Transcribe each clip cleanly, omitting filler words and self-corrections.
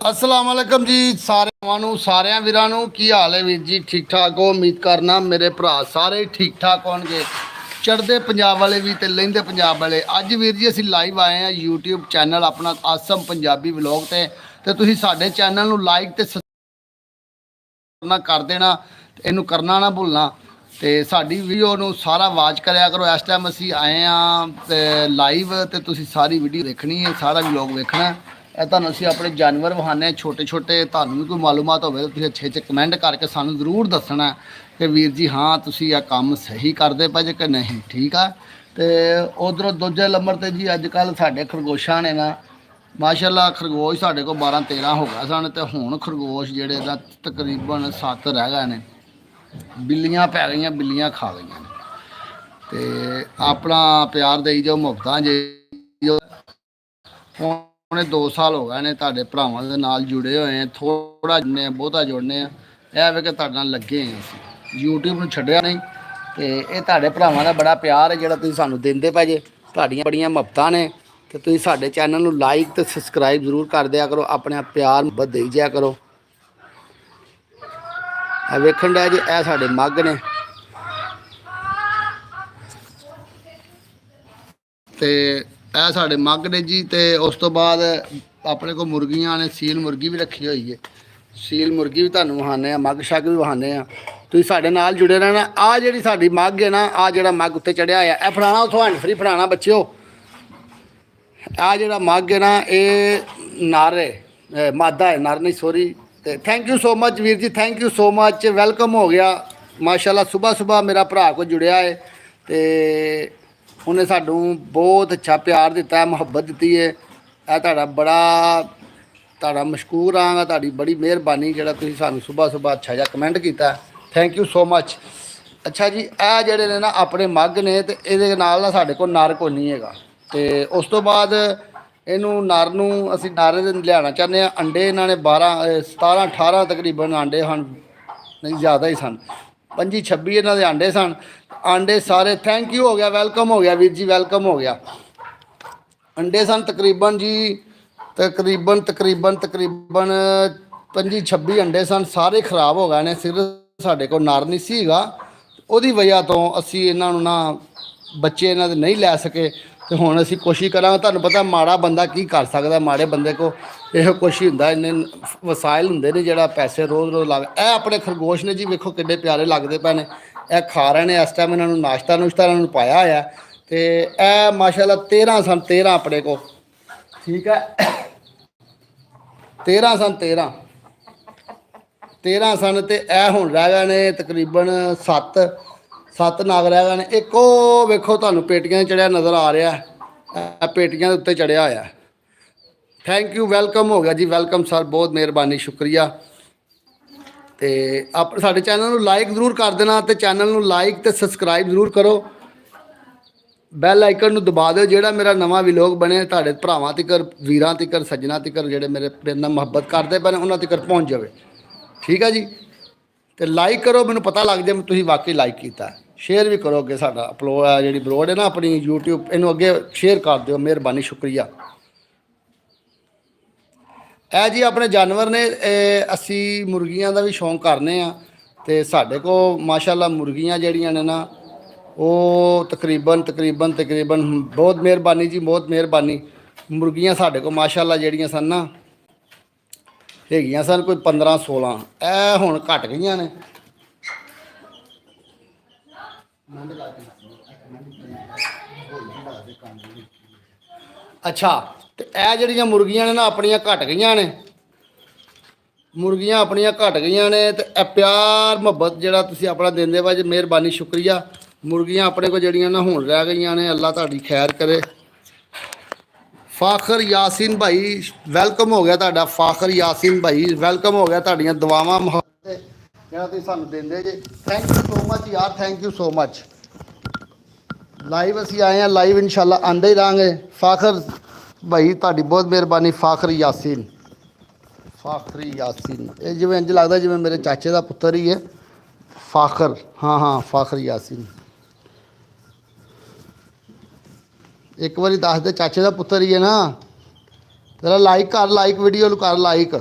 अस्सलाम वालेकुम जी सारे वीरां नूं की हाल है वीर जी ठीक ठाक हो। उम्मीद करना मेरे भरा सारे ठीक ठाक होणगे। चढ़ते पंजाब वाले भी ते लहिंदे पंजाब वाले। अज वीर जी असीं लाइव आए हैं यूट्यूब चैनल अपना आसम पंजाबी व्लॉग ते तुसीं साडे चैनल नूं लाइक ते सबसक्राइब कर देना, इनू करना ना भुलना। तो साडी वीडियो नूं सारा वाच करया करो। इस टाइम असीं आए हैं लाइव ते तुसीं सारी वीडियो देखनी है, सारा व्लॉग वेखना है। ਤੁਹਾਨੂੰ ਅਸੀਂ ਆਪਣੇ ਜਾਨਵਰ ਵਹਾਨੇ ਛੋਟੇ ਛੋਟੇ। ਤੁਹਾਨੂੰ ਵੀ ਕੋਈ ਮਾਲੂਮਾਤ ਹੋਵੇ ਤਾਂ ਤੁਸੀਂ ਅੱਛੇ ਅੱਛੇ ਕਮੈਂਟ ਕਰਕੇ ਸਾਨੂੰ ਜ਼ਰੂਰ ਦੱਸਣਾ ਕਿ ਵੀਰ ਜੀ ਹਾਂ ਤੁਸੀਂ ਇਹ ਕੰਮ ਸਹੀ ਕਰਦੇ ਪਏ ਜੇ ਕਿ ਨਹੀਂ। ਠੀਕ ਆ। ਤੇ ਉਧਰੋਂ ਦੂਜੇ ਨੰਬਰ ਤੇ ਜੀ ਅੱਜ ਕੱਲ੍ਹ ਸਾਡੇ ਖਰਗੋਸ਼ਾਂ ਨੇ ਨਾ ਮਾਸ਼ਾਅੱਲਾ ਖਰਗੋਸ਼ ਸਾਡੇ ਕੋਲ 12-13 ਹੋ ਗਏ ਸਨ ਤੇ ਹੁਣ ਖਰਗੋਸ਼ ਜਿਹੜੇ ਦਾ ਤਕਰੀਬਨ 7 ਰਹਿ ਗਏ ਨੇ। ਬਿੱਲੀਆਂ ਪੈ ਗਈਆਂ, ਬਿੱਲੀਆਂ ਖਾ ਗਈਆਂ ਨੇ। ਤੇ ਆਪਣਾ ਪਿਆਰ ਦੇਈ ਜਾਓ, ਮੁਹੱਬਤਾਂ ਜੇ ਹੁਣੇ 2 ਸਾਲ ਹੋ ਗਏ ਨੇ ਤੁਹਾਡੇ ਭਰਾਵਾਂ ਦੇ ਨਾਲ ਜੁੜੇ ਹੋਏ ਆ। ਥੋੜਾ ਜੁੜਨੇ ਆ, ਬਹੁਤਾ ਜੁੜਨੇ ਆ। ਇਹ ਵੇ ਕਿ ਤੁਹਾਡੇ ਨਾਲ ਲੱਗੇ ਆ ਅਸੀਂ, YouTube ਨੂੰ ਛੱਡਿਆ ਨਹੀਂ। ਤੇ ਇਹ ਤੁਹਾਡੇ ਭਰਾਵਾਂ ਦਾ ਬੜਾ ਪਿਆਰ ਹੈ ਜਿਹੜਾ ਤੁਸੀਂ ਸਾਨੂੰ ਦਿੰਦੇ ਪਏ ਜੇ। ਤੁਹਾਡੀਆਂ ਬੜੀਆਂ ਮੁਹੱਬਤਾਂ ਨੇ ਤੇ ਤੁਸੀਂ ਸਾਡੇ ਚੈਨਲ ਨੂੰ ਲਾਈਕ ਤੇ ਸਬਸਕ੍ਰਾਈਬ ਜ਼ਰੂਰ ਕਰ ਦਿਆ ਕਰੋ। ਆਪਣੇ ਪਿਆਰ ਮੁਹੱਬਤ ਦੇਈ ਜਾਇਆ ਕਰੋ। ਇਹ ਵੇਖਣ ਡਿਆ ਜੀ, ਇਹ ਸਾਡੇ ਮੱਘ ਨੇ ਤੇ ਇਹ ਸਾਡੇ ਮੱਘ ਨੇ ਜੀ। ਤੇ ਉਸ ਤੋਂ ਬਾਅਦ ਆਪਣੇ ਕੋਲ ਮੁਰਗੀਆਂ ਨੇ, ਸੀਲ ਮੁਰਗੀ ਵੀ ਰੱਖੀ ਹੋਈ ਹੈ। ਸੀਲ ਮੁਰਗੀ ਵੀ ਤੁਹਾਨੂੰ ਵਹਾਨੇ ਆ, ਮੱਘ ਸ਼ੱਗ ਵੀ ਵਹਾਨੇ ਆ। ਤੁਸੀਂ ਸਾਡੇ ਨਾਲ ਜੁੜੇ ਰਹਿਣਾ। ਆਹ ਜਿਹੜੀ ਸਾਡੀ ਮੱਘ ਹੈ ਨਾ, ਆਹ ਜਿਹੜਾ ਮੱਘ ਉੱਤੇ ਚੜਿਆ ਹੋਇਆ ਇਹ ਫੜਾਣਾ, ਉੱਥੋਂ ਹੈਂਡ ਫਰੀ ਫੜਾਣਾ ਬੱਚਿਓ। ਆਹ ਜਿਹੜਾ ਮੱਘ ਹੈ ਨਾ ਇਹ ਨਰ ਹੈ, ਮਾਦਾ ਹੈ, ਨਰ ਨਹੀਂ ਸੋਰੀ। ਤੇ ਥੈਂਕ ਯੂ ਸੋ ਮਚ ਵੀਰ ਜੀ, thank you so much, welcome ਹੋ ਗਿਆ। ਮਾਸ਼ਾਅੱਲਾ ਸੁਬਾਹ ਮੇਰਾ ਭਰਾ ਕੋ ਜੁੜਿਆ ਹੈ ਤੇ ਉਹਨੇ ਸਾਨੂੰ ਬਹੁਤ ਅੱਛਾ ਪਿਆਰ ਦਿੱਤਾ ਹੈ, ਮੁਹੱਬਤ ਦਿੱਤੀ ਹੈ। ਇਹ ਤੁਹਾਡਾ ਮਸ਼ਕੂਰ ਆਂਗਾ, ਤੁਹਾਡੀ ਬੜੀ ਮਿਹਰਬਾਨੀ ਜਿਹੜਾ ਤੁਸੀਂ ਸਾਨੂੰ ਸੁਬਾਹ ਅੱਛਾ ਜਿਹਾ ਕਮੈਂਟ ਕੀਤਾ। Thank you so much. ਅੱਛਾ ਜੀ, ਇਹ ਜਿਹੜੇ ਨੇ ਨਾ ਆਪਣੇ ਮੱਘ ਨੇ ਤੇ ਇਹਦੇ ਨਾਲ ਨਾ ਸਾਡੇ ਕੋਲ ਨਰ ਕੋਈ ਨਹੀਂ ਹੈਗਾ। ਤੇ ਉਸ ਤੋਂ ਬਾਅਦ ਇਹਨੂੰ ਨਰ ਨੂੰ ਅਸੀਂ ਨਰ ਦੇ ਲਿਆਉਣਾ ਚਾਹੁੰਦੇ ਹਾਂ। ਅੰਡੇ ਇਹਨਾਂ ਨੇ 17-18 ਤਕਰੀਬਨ ਆਂਡੇ ਹਨ, ਨਹੀਂ ਜ਼ਿਆਦਾ ਹੀ ਸਨ। 25-26 ਇਹਨਾਂ ਦੇ ਆਂਡੇ ਸਨ। ਆਂਡੇ ਸਾਰੇ ਥੈਂਕ ਯੂ ਹੋ ਗਿਆ, ਵੈਲਕਮ ਹੋ ਗਿਆ ਵੀਰ ਜੀ, ਵੈਲਕਮ ਹੋ ਗਿਆ। ਅੰਡੇ ਸਨ ਤਕਰੀਬਨ ਜੀ ਤਕਰੀਬਨ 25-26 ਅੰਡੇ ਸਨ। ਸਾਰੇ ਖ਼ਰਾਬ ਹੋ ਗਏ ਨੇ। ਸਿਰਫ ਸਾਡੇ ਕੋਲ ਨਰ ਨਹੀਂ ਸੀਗਾ, ਉਹਦੀ ਵਜ੍ਹਾ ਤੋਂ ਅਸੀਂ ਇਹਨਾਂ ਨੂੰ ਨਾ ਬੱਚੇ ਇਹਨਾਂ ਦੇ ਨਹੀਂ ਲੈ ਸਕੇ। ਤੇ ਹੁਣ ਅਸੀਂ ਕੋਸ਼ਿਸ਼ ਕਰਾਂਗੇ। ਤੁਹਾਨੂੰ ਪਤਾ ਮਾੜਾ ਬੰਦਾ ਕੀ ਕਰ ਸਕਦਾ, ਮਾੜੇ ਬੰਦੇ ਕੋ ਇਹੋ ਕੁਛ ਹੀ ਹੁੰਦਾ। ਇੰਨੇ ਵਸਾਇਲ ਹੁੰਦੇ ਨੇ ਜਿਹੜਾ ਪੈਸੇ ਰੋਜ਼ ਲੱਗ। ਇਹ ਆਪਣੇ ਖਰਗੋਸ਼ ਨੇ ਜੀ, ਵੇਖੋ ਕਿੱਡੇ ਪਿਆਰੇ ਲੱਗਦੇ ਪਏ ਨੇ। ਇਹ ਖਾ ਰਹੇ ਨੇ ਇਸ ਟਾਈਮ। ਇਹਨਾਂ ਨੂੰ ਨਾਸ਼ਤਾ ਇਹਨਾਂ ਨੂੰ ਪਾਇਆ ਹੋਇਆ। ਤੇ ਇਹ ਮਾਸ਼ਾਅੱਲਾ 13 ਸਨ, 13 ਆਪਣੇ ਕੋਲ। ਠੀਕ ਹੈ, 13 ਸਨ, 13 ਸਨ। ਤੇ ਇਹ ਹੁਣ ਰਹਿ ਗਏ ਨੇ ਤਕਰੀਬਨ 7 ਨਾਗ ਰਹਿ ਗਏ ਨੇ। ਇੱਕ ਉਹ ਵੇਖੋ ਤੁਹਾਨੂੰ ਪੇਟੀਆਂ 'ਤੇ ਚੜਿਆ ਨਜ਼ਰ ਆ ਰਿਹਾ, ਇਹ ਪੇਟੀਆਂ ਦੇ ਉੱਤੇ ਚੜਿਆ ਹੋਇਆ। ਥੈਂਕ ਯੂ, ਵੈਲਕਮ ਹੋ ਗਿਆ ਜੀ, ਵੈਲਕਮ ਸਰ, ਬਹੁਤ ਮਿਹਰਬਾਨੀ, ਸ਼ੁਕਰੀਆ। ਤੇ ਸਾਡੇ ਚੈਨਲ ਨੂੰ ਲਾਈਕ ਜ਼ਰੂਰ ਕਰ ਦੇਣਾ ਤੇ ਚੈਨਲ ਨੂੰ ਲਾਈਕ ਤੇ ਸਬਸਕ੍ਰਾਈਬ ਜ਼ਰੂਰ ਕਰੋ। ਬੈਲ ਆਈਕਨ ਨੂੰ ਦਬਾ ਦਿਓ। ਜਿਹੜਾ ਮੇਰਾ ਨਵਾਂ ਵਲੌਗ ਬਣੇ ਤੁਹਾਡੇ ਭਰਾਵਾਂ ਤੀਕਰ, ਵੀਰਾਂ ਤੀਕਰ, ਸੱਜਣਾ ਤੀਕਰ, ਜਿਹੜੇ ਮੇਰੇ ਨਾਲ ਮੁਹੱਬਤ ਕਰਦੇ ਪਏ ਨੇ ਉਹਨਾਂ ਤੀਕਰ ਪਹੁੰਚ ਜਾਵੇ। ਠੀਕ ਆ ਜੀ। ਤੇ ਲਾਈਕ ਕਰੋ, ਮੈਨੂੰ ਪਤਾ ਲੱਗ ਜਾਏ ਤੁਸੀਂ ਵਾਕਈ ਲਾਈਕ ਕੀਤਾ। ਸ਼ੇਅਰ ਵੀ ਕਰੋ। ਅੱਗੇ ਸਾਡਾ ਅਪਲੋਡ ਜਿਹੜੀ ਬਰੋਡ ਹੈ ਨਾ ਆਪਣੀ YouTube, ਇਹਨੂੰ ਅੱਗੇ ਸ਼ੇਅਰ ਕਰ ਦਿਓ, ਮਿਹਰਬਾਨੀ, ਸ਼ੁਕਰੀਆ। ਇਹ ਜੀ ਆਪਣੇ ਜਾਨਵਰ ਨੇ। ਅਸੀਂ ਮੁਰਗੀਆਂ ਦਾ ਵੀ ਸ਼ੌਂਕ ਕਰਨੇ ਆ ਤੇ ਸਾਡੇ ਕੋਲ ਮਾਸ਼ਾਅੱਲਾ ਮੁਰਗੀਆਂ ਜਿਹੜੀਆਂ ਨੇ ਨਾ ਉਹ ਤਕਰੀਬਨ ਬਹੁਤ ਮਿਹਰਬਾਨੀ ਜੀ, ਬਹੁਤ ਮਿਹਰਬਾਨੀ। ਮੁਰਗੀਆਂ ਸਾਡੇ ਕੋਲ ਮਾਸ਼ਾਅੱਲਾ ਜਿਹੜੀਆਂ ਸਨ ਨਾ ਹੈਗੀਆਂ ਸਨ ਕੋਈ 15-16। ਇਹ ਹੁਣ ਘਟ ਗਈਆਂ ਨੇ। ਅੱਛਾ, ਤੇ ਇਹ ਜਿਹੜੀਆਂ ਮੁਰਗੀਆਂ ਨੇ ਨਾ ਆਪਣੀਆਂ ਘਟ ਗਈਆਂ ਨੇ। ਮੁਰਗੀਆਂ ਆਪਣੀਆਂ ਘਟ ਗਈਆਂ ਨੇ ਤੇ ਇਹ ਪਿਆਰ ਮੁਹੱਬਤ ਜਿਹੜਾ ਤੁਸੀਂ ਆਪਣਾ ਦਿੰਦੇ ਵਾ ਜੀ, ਮਿਹਰਬਾਨੀ, ਸ਼ੁਕਰੀਆ। ਮੁਰਗੀਆਂ ਆਪਣੇ ਕੋਲ ਜਿਹੜੀਆਂ ਨਾ ਹੁਣ ਰਹਿ ਗਈਆਂ ਨੇ। ਅੱਲਾ ਤੁਹਾਡੀ ਖੈਰ ਕਰੇ। ਫਾਖਰ ਯਾਸੀਨ ਭਾਈ, ਵੈਲਕਮ ਹੋ ਗਿਆ ਤੁਹਾਡਾ। ਫਾਖਰ ਯਾਸੀਨ ਭਾਈ, ਵੈਲਕਮ ਹੋ ਗਿਆ। ਤੁਹਾਡੀਆਂ ਦੁਆਵਾਂ ਮੁਹੱਬਤ ਜਿਹੜਾ ਤੁਸੀਂ ਸਾਨੂੰ ਦਿੰਦੇ ਜੇ, ਥੈਂਕ ਯੂ ਸੋ ਮਚ ਯਾਰ, thank you so much. Live ਅਸੀਂ ਆਏ ਹਾਂ, ਲਾਈਵ ਇਨਸ਼ਾਅੱਲਾ ਆਉਂਦੇ ਹੀ ਰਹਾਂਗੇ। ਫਾਖਰ ਭਾਈ ਤੁਹਾਡੀ ਬਹੁਤ ਮਿਹਰਬਾਨੀ। ਫਾਖਰ ਯਾਸੀਨ, ਫਾਖਰੀ ਯਾਸੀਨ, ਇਹ ਜਿਵੇਂ ਇੰਝ ਲੱਗਦਾ ਜਿਵੇਂ ਮੇਰੇ ਚਾਚੇ ਦਾ ਪੁੱਤਰ ਹੀ ਹੈ ਫਾਖਰ। ਹਾਂ, ਫਾਖਰ ਯਾਸੀਨ। ਇੱਕ ਵਾਰੀ ਦੱਸ ਦੇ ਚਾਚੇ ਦਾ ਪੁੱਤਰ ਹੀ ਹੈ ਨਾ। तेरा लाइक कर, लाइक वीडियो कर लाइक।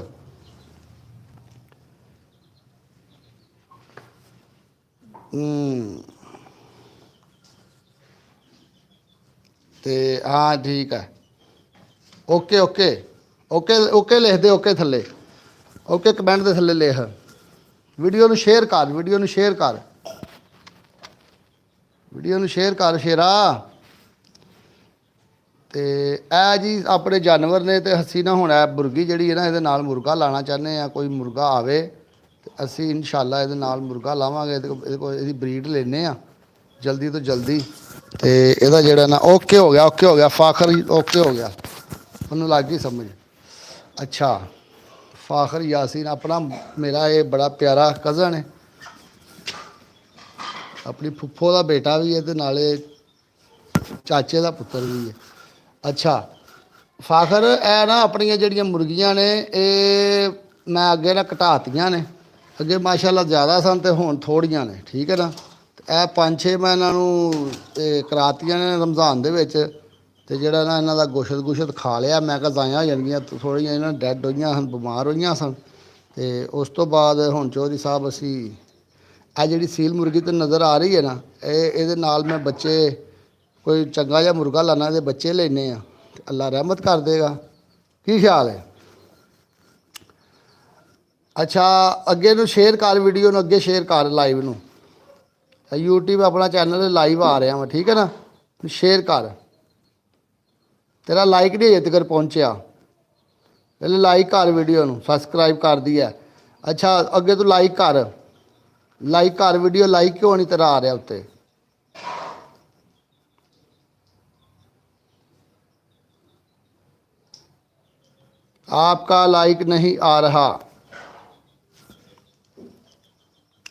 ਤੇ ਹਾਂ ਠੀਕ ਹੈ। ਓਕੇ ਓਕੇ ਓਕੇ ਓਕੇ ਲਿਖ ਦੇ, ਓਕੇ ਥੱਲੇ, ਓਕੇ ਕਮੈਂਟ ਦੇ ਥੱਲੇ ਲਿਖ। ਵੀਡੀਓ ਨੂੰ ਸ਼ੇਅਰ ਕਰ, ਵੀਡੀਓ ਨੂੰ ਸ਼ੇਅਰ ਕਰ, ਵੀਡੀਓ ਨੂੰ ਸ਼ੇਅਰ ਕਰ ਸ਼ੇਰਾ। ਤੇ ਇਹ ਜੀ ਆਪਣੇ ਜਾਨਵਰ ਨੇ, ਤੇ ਅਸੀਂ ਨਾ ਹੁਣ ਇਹ ਮੁਰਗੀ ਜਿਹੜੀ ਹੈ ਨਾ, ਇਹਦੇ ਨਾਲ ਮੁਰਗਾ ਲਾਣਾ ਚਾਹੁੰਦੇ ਆ। ਕੋਈ ਮੁਰਗਾ ਆਵੇ ਤੇ ਅਸੀਂ ਇਨਸ਼ਾਅੱਲਾ ਇਹਦੇ ਨਾਲ ਮੁਰਗਾ ਲਾਵਾਂਗੇ। ਇਹਦੇ ਕੋਲ ਇਹਦੀ ਬਰੀਡ ਲੈਨੇ ਆ ਜਲਦੀ ਤੋਂ ਜਲਦੀ। ਤੇ ਇਹਦਾ ਜਿਹੜਾ ਨਾ ਓਕੇ ਹੋ ਗਿਆ, ਓਕੇ ਹੋ ਗਿਆ ਫਾਖਰ, ਓਕੇ ਹੋ ਗਿਆ, ਉਹਨੂੰ ਲੱਗ ਗਈ ਸਮਝ। ਅੱਛਾ ਫਾਖਰ ਯਾਸੀਨ ਆਪਣਾ ਮੇਰਾ ਇਹ ਬੜਾ ਪਿਆਰਾ ਕਜ਼ਨ ਹੈ, ਆਪਣੀ ਫੁੱਫੋ ਦਾ ਬੇਟਾ ਵੀ ਹੈ ਤੇ ਨਾਲੇ ਚਾਚੇ ਦਾ ਪੁੱਤਰ ਵੀ ਹੈ। ਅੱਛਾ ਫਾਖਰ ਇਹ ਨਾ ਆਪਣੀਆਂ ਜਿਹੜੀਆਂ ਮੁਰਗੀਆਂ ਨੇ ਇਹ ਮੈਂ ਅੱਗੇ ਨਾ ਘਟਾਤੀਆਂ ਨੇ। ਅੱਗੇ ਮਾਸ਼ਾਅੱਲਾ ਜ਼ਿਆਦਾ ਸਨ ਤੇ ਹੁਣ ਥੋੜ੍ਹੀਆਂ ਨੇ, ਠੀਕ ਹੈ ਨਾ। ਇਹ 5-6 ਮੈਂ ਇਹਨਾਂ ਨੂੰ ਕਰਾਤੀਆਂ ਨੇ ਰਮਜ਼ਾਨ ਦੇ ਵਿੱਚ। ਤੇ ਜਿਹੜਾ ਨਾ ਇਹਨਾਂ ਦਾ ਗੁਸ਼ਤ ਖਾ ਲਿਆ, ਮੈਂ ਕਿਹਾ ਜ਼ਾਇਆ ਹੋ ਜਾਣਗੀਆਂ, ਥੋੜ੍ਹੀਆਂ ਇਹਨਾਂ ਡੈਡ ਹੋਈਆਂ ਸਨ, ਬਿਮਾਰ ਹੋਈਆਂ ਸਨ। ਤੇ ਉਸ ਤੋਂ ਬਾਅਦ ਹੁਣ ਚੌਧਰੀ ਸਾਹਿਬ ਅਸੀਂ ਇਹ ਜਿਹੜੀ ਸੀਲ ਮੁਰਗੀ ਤੇ ਨਜ਼ਰ ਆ ਰਹੀ ਹੈ ਨਾ, ਇਹਦੇ ਨਾਲ ਮੈਂ ਬੱਚੇ ਕੋਈ ਚੰਗਾ ਜਿਹਾ ਮੁਰਗਾ ਲਾਣਾ, ਇਹਦੇ ਬੱਚੇ ਲੈਨੇ ਆ, ਅੱਲਾ ਰਹਿਮਤ ਕਰ ਦੇਗਾ। ਕੀ ਖਿਆਲ ਹੈ? ਅੱਛਾ ਅੱਗੇ ਨੂੰ ਸ਼ੇਅਰ ਕਰ, ਵੀਡੀਓ ਨੂੰ ਅੱਗੇ ਸ਼ੇਅਰ ਕਰ, ਲਾਈਵ ਨੂੰ। YouTube ਆਪਣਾ ਚੈਨਲ ਲਾਈਵ ਆ ਰਿਹਾ ਵਾ, ਠੀਕ ਹੈ ਨਾ। ਸ਼ੇਅਰ ਕਰ, ਤੇਰਾ ਲਾਈਕ ਨਹੀਂ ਅਜੇ ਤੱਕ ਪਹੁੰਚਿਆ, ਪਹਿਲੇ ਲਾਈਕ ਕਰ ਵੀਡੀਓ ਨੂੰ, ਸਬਸਕ੍ਰਾਈਬ ਕਰਦੀ ਹੈ। ਅੱਛਾ ਅੱਗੇ ਤੂੰ ਲਾਈਕ ਕਰ, ਲਾਈਕ ਕਰ ਵੀਡੀਓ, ਲਾਈਕ ਕਿਉਂ ਨਹੀਂ ਤੇਰਾ ਆ ਰਿਹਾ ਉੱਤੇ? आपका लाइक नहीं आ रहा।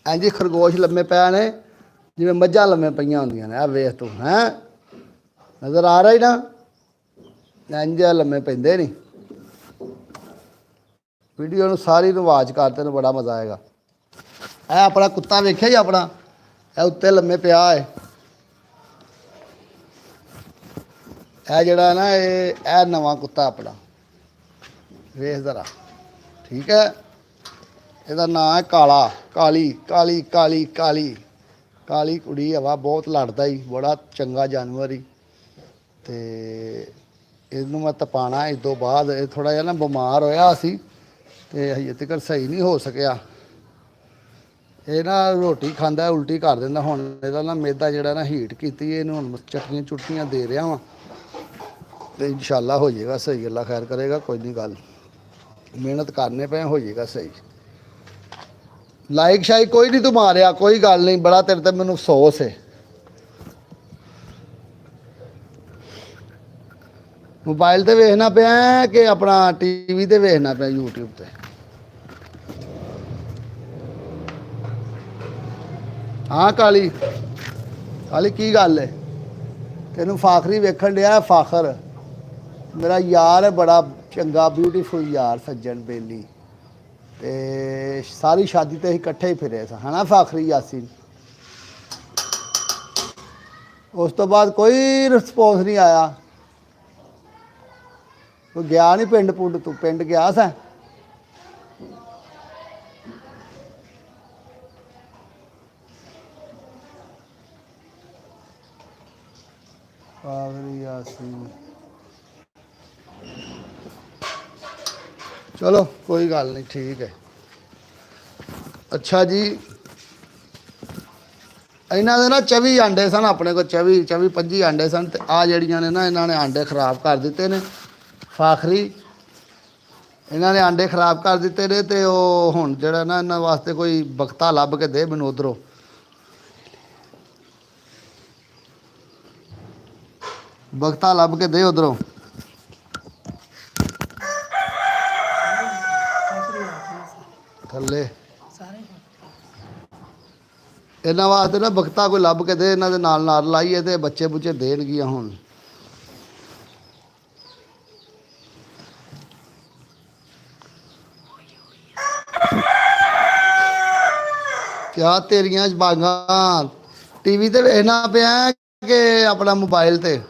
ਇੰਝ ਖਰਗੋਸ਼ ਲੰਮੇ ਪਏ ਨੇ ਜਿਵੇਂ ਮੱਝਾਂ ਲੰਮੇ ਪਈਆਂ ਹੁੰਦੀਆਂ ਨੇ। ਆ ਵੇਖ ਤੂੰ, ਹੈਂ ਨਜ਼ਰ ਆ ਰਿਹਾ ਹੀ ਨਾ, ਇੰਝ ਲੰਮੇ ਪੈਂਦੇ ਨਹੀਂ। ਵੀਡੀਓ ਨੂੰ ਸਾਰੀ ਨੂੰ ਆਵਾਜ਼ ਕਰ, ਤੈਨੂੰ ਬੜਾ ਮਜ਼ਾ ਆਏਗਾ। ਇਹ ਆਪਣਾ ਕੁੱਤਾ ਵੇਖਿਆ ਜੀ ਆਪਣਾ, ਇਹ ਉੱਤੇ ਲੰਮੇ ਪਿਆ ਹੈ। ਇਹ ਜਿਹੜਾ ਨਾ ਇਹ ਨਵਾਂ ਕੁੱਤਾ ਆਪਣਾ, ਵੇਖ ਜ਼ਰਾ, ਠੀਕ ਹੈ। ਇਹਦਾ ਨਾਂ ਹੈ ਕਾਲਾ, ਕਾਲੀ ਕਾਲੀ ਕਾਲੀ ਕਾਲੀ ਕਾਲੀ ਕੁੜੀ ਹਵਾ, ਬਹੁਤ ਲੜਦਾ ਹੀ, ਬੜਾ ਚੰਗਾ ਜਾਨਵਰ ਹੀ। ਤੇ ਇਹਨੂੰ ਮੈਂ ਤਪਾਣਾ ਇਸ ਤੋਂ ਬਾਅਦ। ਇਹ ਥੋੜ੍ਹਾ ਜਿਹਾ ਨਾ ਬਿਮਾਰ ਹੋਇਆ ਸੀ ਤੇ ਹਜੇ ਤੱਕ ਸਹੀ ਨਹੀਂ ਹੋ ਸਕਿਆ। ਇਹ ਨਾ ਰੋਟੀ ਖਾਂਦਾ ਉਲਟੀ ਕਰ ਦਿੰਦਾ। ਹੁਣ ਇਹਦਾ ਨਾ ਮੈਦਾ ਜਿਹੜਾ ਨਾ ਹੀਟ ਕੀਤੀ, ਇਹਨੂੰ ਹੁਣ ਚਟਨੀਆਂ ਚੁਟਨੀਆਂ ਦੇ ਰਿਹਾ ਵਾਂ ਤੇ ਇਨਸ਼ਾਅੱਲਾ ਹੋ ਜਾਏਗਾ ਸਹੀ, ਅੱਲਾ ਖੈਰ ਕਰੇਗਾ। ਕੋਈ ਨਹੀਂ ਗੱਲ, ਮਿਹਨਤ ਕਰਨੇ ਪਏ, ਹੋ ਜਾਏਗਾ ਸਹੀ। ਲਾਈਕ ਸ਼ਾਈਕ ਕੋਈ ਨਹੀਂ ਤੂੰ ਮਾਰਿਆ, ਕੋਈ ਗੱਲ ਨਹੀਂ, ਬੜਾ ਤੇਰੇ ਤੇ ਮੈਨੂੰ ਅਫਸੋਸ ਹੈ। ਮੋਬਾਈਲ ਤੇ ਵੇਖਣਾ ਪਿਆ ਕਿ ਆਪਣਾ TV ਤੇ ਵੇਖਣਾ ਪਿਆ, YouTube ਤੇ? ਹਾਂ ਕਾਲੀ, ਕਾਲੀ ਕੀ ਗੱਲ ਹੈ? ਤੈਨੂੰ ਫਾਖਰੀ ਵੇਖਣ ਡਿਆ? ਫਾਖਰ ਮੇਰਾ ਯਾਰ ਹੈ, ਬੜਾ ਚੰਗਾ ਬਿਊਟੀਫੁਲ ਯਾਰ, ਸੱਜਣ ਬੇਲੀ। ਤੇ ਸਾਰੀ ਸ਼ਾਦੀ ਤੇ ਅਸੀਂ ਇਕੱਠੇ ਹੀ ਫਿਰੇ ਸਾਂ, ਹੈ ਨਾ ਫਾਖਰੀ ਯਾਸੀਨ। ਉਸ ਤੋਂ ਬਾਅਦ ਕੋਈ ਰਿਸਪੌਂਸ ਨਹੀਂ ਆਇਆ। ਤੂੰ ਗਿਆ ਨਹੀਂ ਪਿੰਡ ਪੁੰਡ? ਤੂੰ ਪਿੰਡ ਗਿਆ ਸੈਂ? ਫਾਖਰੀ ਯਾਸੀਨ, ਚਲੋ ਕੋਈ ਗੱਲ ਨਹੀਂ, ਠੀਕ ਹੈ। ਅੱਛਾ ਜੀ ਇਹਨਾਂ ਦੇ ਨਾ 24 ਆਂਡੇ ਸਨ ਆਪਣੇ ਕੋਲ, 24-25 ਆਂਡੇ ਸਨ। ਤੇ ਆ ਜਿਹੜੀਆਂ ਨੇ ਨਾ, ਇਹਨਾਂ ਨੇ ਆਂਡੇ ਖਰਾਬ ਕਰ ਦਿੱਤੇ ਨੇ। ਫਾਖਰੀ ਇਹਨਾਂ ਨੇ ਆਂਡੇ ਖਰਾਬ ਕਰ ਦਿੱਤੇ ਨੇ। ਤੇ ਉਹ ਹੁਣ ਜਿਹੜਾ ਨਾ ਇਹਨਾਂ ਵਾਸਤੇ ਕੋਈ ਬਖਤਾ ਲੱਭ ਕੇ ਦੇ ਮੈਨੂੰ ਉੱਧਰੋਂ। ਬਖਤਾ ਲੱਭ ਕੇ ਦੇ ਉੱਧਰੋਂ। ਥੱਲੇ ਇਹਨਾਂ ਵਾਸਤੇ ਨਾ ਬਖਤਾ ਕੋਈ ਲੱਭ ਕੇ ਦੇ, ਇਹਨਾਂ ਦੇ ਨਾਲ ਨਾਲ ਲਾਈਏ ਤੇ ਬੱਚੇ ਬੁੱਚੇ ਦੇਣਗੀਆਂ। ਹੁਣ ਕਿਆ ਤੇਰੀਆਂ ਬਾਗਾਂ TV ਤੇ ਵੇਖਣਾ ਪਿਆ ਕਿ ਆਪਣਾ ਮੋਬਾਈਲ ਤੇ?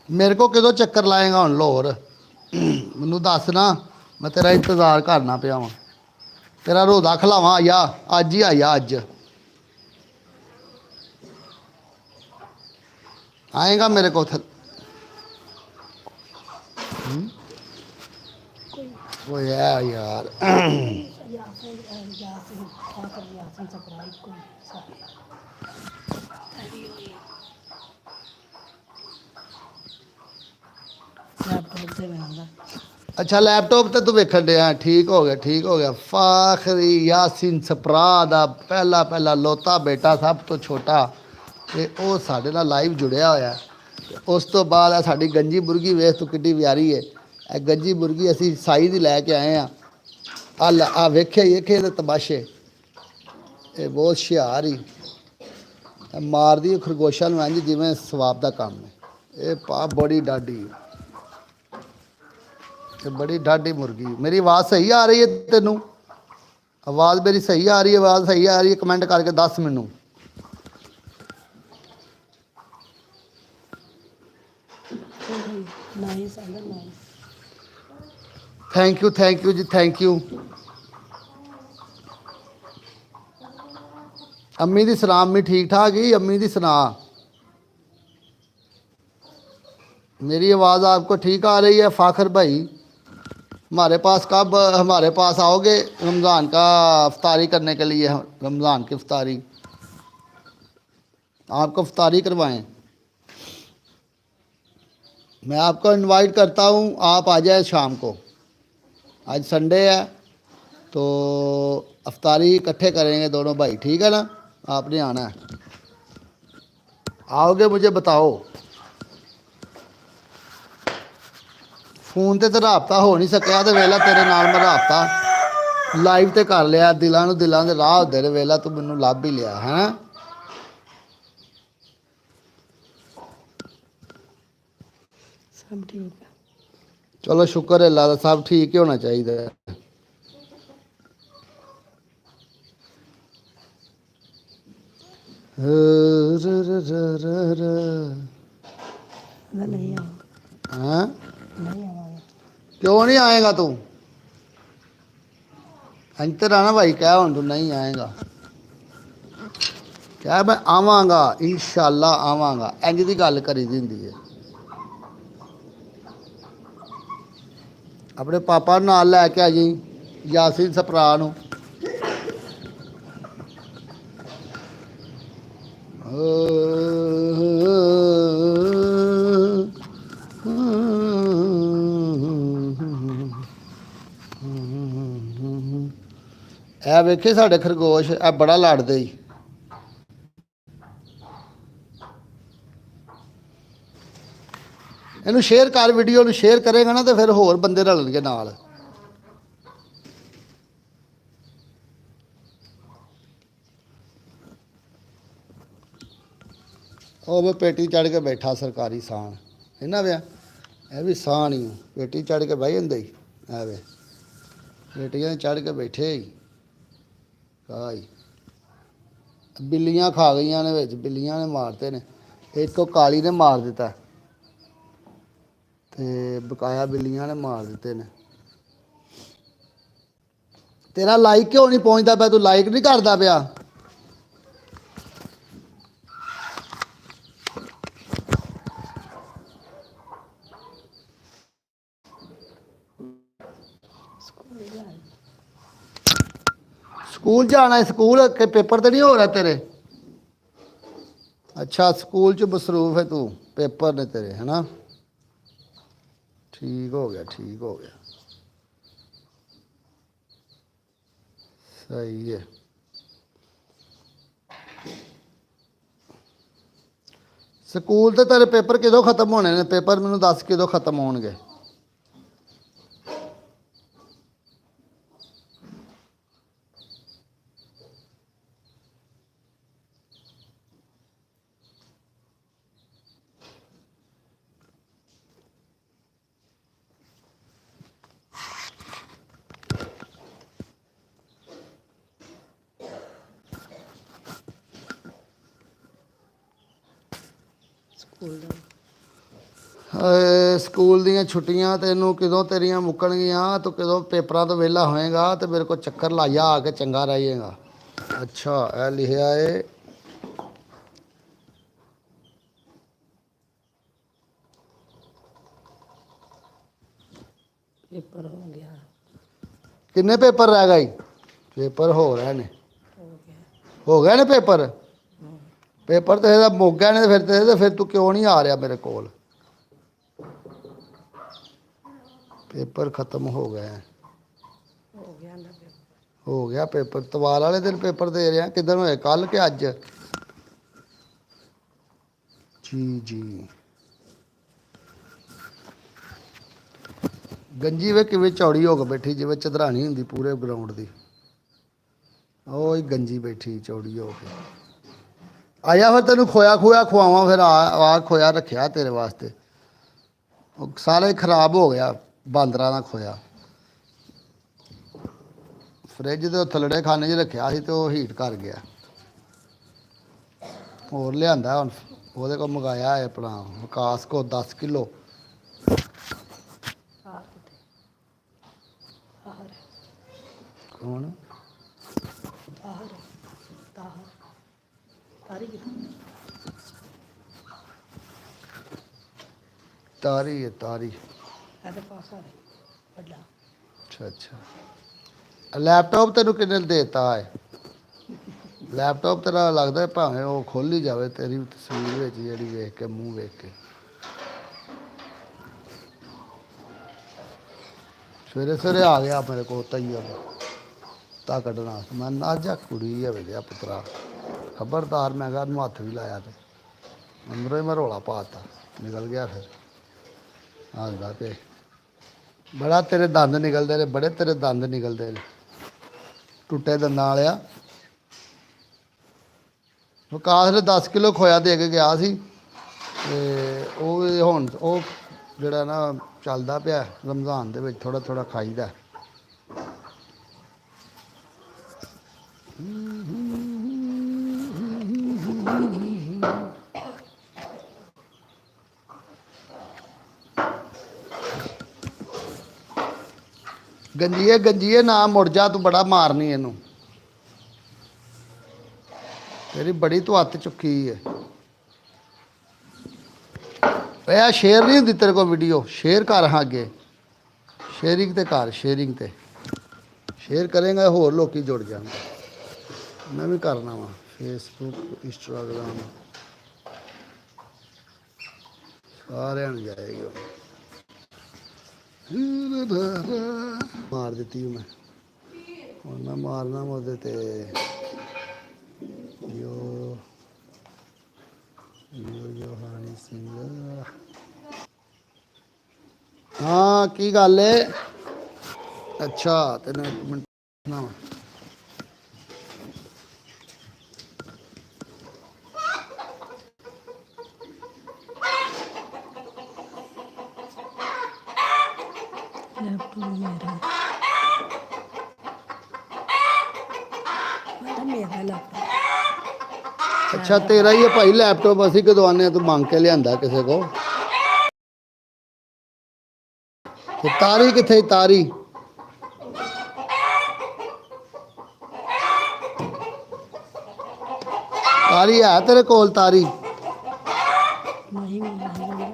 ਮੇਰੇ ਕੋ ਕਿਦੋਂ ਚੱਕਰ ਲਾਏਗਾ ਹੁਣ ਲਾਹੌਰ? ਮੈਨੂੰ ਦੱਸ ਨਾ, ਮੈਂ ਤੇਰਾ ਇੰਤਜ਼ਾਰ ਕਰਨਾ ਪਿਆ ਵਾਂ। ਤੇਰਾ ਰੋਦਾ ਖਲਾਵਾਂ, ਆ ਜਾ ਅੱਜ ਹੀ, ਆ ਜਾ ਅੱਜ। ਆਏਗਾ ਮੇਰੇ ਕੋਲ ਓਏ ਯਾਰ ਅੱਛਾ ਲੈਪਟਾਪ ਤੇ ਤੂੰ ਵੇਖਣ ਡਿਆ, ਠੀਕ ਹੋ ਗਿਆ, ਠੀਕ ਹੋ ਗਿਆ। ਫਾਖਰੀ ਯਾਸੀਨ ਸਪਰਾ ਦਾ ਪਹਿਲਾ ਲੋਤਾ ਬੇਟਾ, ਸਭ ਤੋਂ ਛੋਟਾ, ਤੇ ਉਹ ਸਾਡੇ ਨਾਲ ਲਾਈਵ ਜੁੜਿਆ ਹੋਇਆ। ਉਸ ਤੋਂ ਬਾਅਦ ਆ ਸਾਡੀ ਗੰਜੀ ਮੁਰਗੀ, ਵੇਖ ਤੂੰ ਕਿੱਡੀ ਪਿਆਰੀ ਹੈ। ਇਹ ਗੰਜੀ ਮੁਰਗੀ ਅਸੀਂ ਸਾਈ ਦੀ ਲੈ ਕੇ ਆਏ ਆ। ਆ ਵੇਖਿਆ ਹੀ ਵੇਖੇ ਇਹਦੇ ਤਮਾਸ਼ੇ, ਇਹ ਬਹੁਤ ਹੁਸ਼ਿਆਰ ਹੀ ਮਾਰਦੀ ਖਰਗੋਸ਼ਾਂ ਨੂੰ ਇੰਝ ਜਿਵੇਂ ਸਵਾਬ ਦਾ ਕੰਮ ਹੈ। ਇਹ ਪਾ ਬੜੀ ਡਾਢੀ, ਤੇ ਬੜੀ ਡਾਢੀ ਮੁਰਗੀ। ਮੇਰੀ ਆਵਾਜ਼ ਸਹੀ ਆ ਰਹੀ ਹੈ ਤੈਨੂੰ? ਆਵਾਜ਼ ਮੇਰੀ ਸਹੀ ਆ ਰਹੀ ਹੈ? ਆਵਾਜ਼ ਸਹੀ ਆ ਰਹੀ ਹੈ? ਕਮੈਂਟ ਕਰਕੇ ਦੱਸ ਮੈਨੂੰ। ਥੈਂਕ ਯੂ ਜੀ, ਥੈਂਕ ਯੂ। अम्मी दी सुना, अम्मी ठीक ठाक ही? अम्मी दी सुना, मेरी आवाज़ आपको ठीक आ रही है? फ़ाखर भाई हमारे पास कब हमारे पास आओगे रमज़ान का इफ्तारी करने के लिए? रमज़ान की इफ्तारी, आपको इफ्तारी करवाएं? मैं आपको इनवाइट करता हूँ, आप आ जाए शाम को। आज संडे है तो इफ्तारी इकट्ठे करेंगे दोनों भाई, ठीक है ना? आपने आना है, आओगे मुझे बताओ। फोन ते राबता हो नहीं सकिया तो वेला तेरे नाल मैं राबता लाइव ते कर लिया। दिलों नूं दिलों दे राह होंदे ने, वेला तू मैनू लभ ही लिया है। सब ठीक है, चलो शुक्र है अल्लाह दा, सब ठीक ही होना चाहिए। नहीं हाँ आवागा। क्यों नहीं आएगा तू? अंतर आना भाई, क्या हूँ तू नहीं आएगा? क्या मैं आवांगा, इंशाल्लाह आवांगा। इंज दी गल करी दी हुंदी है। अपने पापा नाल लैके आ जी, यासीन सपरा नूं। ਇਹ ਵੇਖੇ ਸਾਡੇ ਖਰਗੋਸ਼, ਇਹ ਬੜਾ ਲੜਦੇ ਹੀ। ਇਹਨੂੰ ਸ਼ੇਅਰ ਕਰ, ਵੀਡੀਓ ਨੂੰ ਸ਼ੇਅਰ ਕਰੇਗਾ ਨਾ ਤੇ ਫਿਰ ਹੋਰ ਬੰਦੇ ਰਲਣਗੇ ਨਾਲ। ਉਹ ਮੈਂ ਪੇਟੀ ਚੜ੍ਹ ਕੇ ਬੈਠਾ ਸਰਕਾਰੀ ਸਾਨ ਇਹਨਾਂ ਵਿਆ, ਇਹ ਵੀ ਸਾਨ ਹੀ ਪੇਟੀ ਚੜ੍ਹ ਕੇ ਬਹਿ ਜਾਂਦੇ ਹੀ। ਐ ਵੇ ਪੇਟੀਆਂ ਚੜ੍ਹ ਕੇ ਬੈਠੇ ਹੀ। ਕਾਈ ਬਿੱਲੀਆਂ ਖਾ ਗਈਆਂ ਨੇ ਵਿੱਚ, ਬਿੱਲੀਆਂ ਨੇ ਮਾਰਤੇ ਨੇ। ਇੱਕ ਕਾਲੀ ਨੇ ਮਾਰ ਦਿੱਤਾ ਤੇ ਬਕਾਇਆ ਬਿੱਲੀਆਂ ਨੇ ਮਾਰ ਦਿੱਤੇ ਨੇ। ਤੇਰਾ ਲਾਈਕ ਕਿਉਂ ਨਹੀਂ ਪਹੁੰਚਦਾ ਪਿਆ? ਤੂੰ ਲਾਈਕ ਨਹੀਂ ਕਰਦਾ ਪਿਆ? ਸਕੂਲ ਜਾਣਾ ਹੈ? ਸਕੂਲ ਕੇ ਪੇਪਰ ਤੇ ਨਹੀਂ ਹੋ ਰਿਹਾ ਤੇਰੇ? ਅੱਛਾ ਸਕੂਲ ਚ ਮਸਰੂਫ ਹੈ ਤੂੰ, ਪੇਪਰ ਨੇ ਤੇਰੇ, ਹੈ ਨਾ? ਠੀਕ ਹੋ ਗਿਆ, ਠੀਕ ਹੋ ਗਿਆ, ਸਹੀ ਹੈ। ਸਕੂਲ ਤੇ ਤੇਰੇ ਪੇਪਰ ਕਦੋਂ ਖਤਮ ਹੋਣੇ ਨੇ? ਪੇਪਰ ਮੈਨੂੰ ਦੱਸ ਕਦੋਂ ਖਤਮ ਹੋਣਗੇ? ਸਕੂਲ ਦੀਆਂ ਛੁੱਟੀਆਂ ਤੈਨੂੰ ਕਦੋਂ ਤੇਰੀਆਂ ਮੁੱਕਣਗੀਆਂ, ਤੂੰ ਕਦੋਂ ਪੇਪਰਾਂ ਤੋਂ ਵਿਹਲਾ ਹੋਏਗਾ ਤੇ ਮੇਰੇ ਕੋਲ ਚੱਕਰ ਲਾਇਆ ਆ ਕੇ, ਚੰਗਾ ਰਹੇਗਾ। ਅੱਛਾ, ਇਹ ਲਿਖਿਆ ਏ ਪੇਪਰ ਹੋ ਗਿਆ। ਕਿੰਨੇ ਪੇਪਰ ਰਹਿ ਗਏ? ਪੇਪਰ ਹੋ ਰਹੇ ਨੇ। ਹੋ ਗਏ ਨੇ ਪੇਪਰ? ਪੇਪਰ ਤੇ ਇਹਦਾ ਮੁੱਕ ਗਏ ਨੇ ਫਿਰ ਤੂੰ ਕਿਉਂ ਨਹੀਂ ਆ ਰਿਹਾ ਮੇਰੇ ਕੋਲ? ਪੇਪਰ ਖਤਮ ਹੋ ਗਏ। ਹੋ ਗਿਆ ਨਾ ਪੇਪਰ। ਹੋ ਗਿਆ ਪੇਪਰ। ਤਵਾਰ ਵਾਲੇ ਦਿਨ ਪੇਪਰ ਦੇ ਰਿਹਾ। ਕਿੱਦਣ ਹੋਏ, ਕੱਲ ਕਿ ਅੱਜ? ਜੀ ਜੀ। ਗੰਜੀ ਵੇ ਕਿਵੇਂ ਚੌੜੀ ਹੋ ਕੇ ਬੈਠੀ, ਜਿਵੇਂ ਚਦਰਾਣੀ ਹੁੰਦੀ ਪੂਰੇ ਗਰਾਊਂਡ ਦੀ। ਉਹ ਹੀ ਗੰਜੀ ਬੈਠੀ ਚੌੜੀ ਹੋ ਕੇ। ਆਇਆ ਫਿਰ ਤੈਨੂੰ ਖੋਇਆ ਖਵਾਵਾਂ। ਫਿਰ ਆ ਖੋਇਆ ਰੱਖਿਆ ਤੇਰੇ ਵਾਸਤੇ। ਉਹ ਸਾਰਾ ਹੀ ਖਰਾਬ ਹੋ ਗਿਆ ਬਾਂਦਰਾਂ ਦਾ ਖੋਇਆ। ਫਰਿੱਜ ਦੇ ਥੱਲੜੇ ਖਾਨੇ 'ਚ ਰੱਖਿਆ ਸੀ ਤੇ ਉਹ ਹੀਟ ਕਰ ਗਿਆ। ਹੋਰ ਲਿਆਂਦਾ ਹੁਣ, ਉਹਦੇ ਕੋਲ ਮੰਗਾਇਆ ਹੈ ਆਪਣਾ ਵਿਕਾਸ ਕੋ 10 ਕਿਲੋ। ਕੌਣ? ਤਾਰੀ ਹੈ ਤਾਰੀ। ਇਹਦੇ ਪਾਸ ਆ ਵੱਡਾ। ਅੱਛਾ ਅੱਛਾ। ਲੈਪਟਾਪ ਤੈਨੂੰ ਕਿੰਨੇ ਦੇਤਾ ਹੈ? ਲੈਪਟਾਪ ਤੇਰਾ ਲੱਗਦਾ ਭਾਵੇਂ ਉਹ ਖੁੱਲ ਹੀ ਜਾਵੇ ਤੇਰੀ ਤਸਵੀਰ ਵਿੱਚ ਜਿਹੜੀ ਵੇਖ ਕੇ, ਮੂੰਹ ਵੇਖ ਕੇ। ਸਵੇਰੇ ਸਵੇਰੇ ਆ ਗਿਆ ਮੇਰੇ ਕੋਲ ਤਈਆ ਤਾਂ ਕੱਢਣਾ। ਮੈਂ ਨਾ ਜਾ ਕੁੜੀ ਹੈ ਵੇਲਿਆ ਪੁੱਤਰਾ, ਖਬਰਦਾਰ। ਮੈਂ ਕਿਹਾ ਉਹਨੂੰ ਹੱਥ ਵੀ ਲਾਇਆ ਤੇ ਅੰਦਰੋਂ ਹੀ ਮੈਂ ਰੌਲਾ ਪਾਤਾ, ਨਿਕਲ ਗਿਆ। ਫਿਰ ਹੱਸਦਾ ਪਿਆ। ਬੜਾ ਤੇਰੇ ਦੰਦ ਨਿਕਲਦੇ ਨੇ, ਬੜੇ ਤੇਰੇ ਦੰਦ ਨਿਕਲਦੇ ਨੇ, ਟੁੱਟੇ ਦੰਦਾਂ ਵਾਲਿਆ। ਵਿਕਾਸ ਨੇ 10 ਕਿਲੋ ਖੋਇਆ ਦੇ ਕੇ ਗਿਆ ਸੀ ਤੇ ਉਹ ਹੁਣ ਉਹ ਜਿਹੜਾ ਨਾ ਚੱਲਦਾ ਪਿਆ ਰਮਜ਼ਾਨ ਦੇ ਵਿੱਚ ਥੋੜ੍ਹਾ ਥੋੜ੍ਹਾ ਖਾਈਦਾ। ਗੰਜੀਏ ਗੰਜੀਏ ਨਾ ਮੁੜ ਜਾ, ਤੂੰ ਬੜਾ ਮਾਰਨੀ ਇਹਨੂੰ। ਤੇਰੀ ਬੜੀ ਤੂੰ ਹੱਥ ਚੁੱਕੀ ਹੈ। ਇਹ ਸ਼ੇਅਰ ਨਹੀਂ ਹੁੰਦੀ ਤੇਰੇ ਕੋਲ ਵੀਡੀਓ? ਸ਼ੇਅਰ ਕਰ ਹਾਂ ਅੱਗੇ, ਸ਼ੇਅਰਿੰਗ ਤੇ ਕਰ, ਸ਼ੇਅਰਿੰਗ ਤੇ ਸ਼ੇਅਰ ਕਰੇਗਾ ਹੋਰ ਲੋਕੀ ਜੁੜ ਜਾਣਗੇ। ਮੈਂ ਵੀ ਕਰਨਾ ਵਾ ਫੇਸਬੁੱਕ, ਇੰਸਟਾਗ੍ਰਾਮ ਸਾਰਿਆਂ ਨੂੰ ਜਾਏਗੀ। ਮਾਰ ਦਿੱਤੀ ਮੈਂ ਹੁਣ, ਮੈਂ ਮਾਰਨਾ ਉਹਦੇ ਤੇ ਜੋ ਹਾਨੀ ਸਿੰਘ। ਹਾਂ ਕੀ ਗੱਲ ਏ? ਅੱਛਾ ਤੈਨੂੰ ਇੱਕ ਮਿੰਟ ਨਾ ਲੈਪਟਾਪ ਮੇਰਾ। ਮੇਰਾ ਲੈਪਟਾਪ। ਅੱਛਾ ਤੇਰਾ ਹੀ ਹੈ ਭਾਈ ਲੈਪਟਾਪ। ਅਸੀਂ ਕਦੋਂ ਆਨੇ ਆ? ਤੂੰ ਮੰਗ ਕੇ ਲਿਆਂਦਾ ਕਿਸੇ ਕੋ? ਤੇ ਤਾਰੀ ਕਿੱਥੇ? ਤਾਰੀ ਤਾਰੀ ਹੈ ਤੇਰੇ ਕੋਲ? ਤਾਰੀ ਨਹੀਂ ਨਹੀਂ।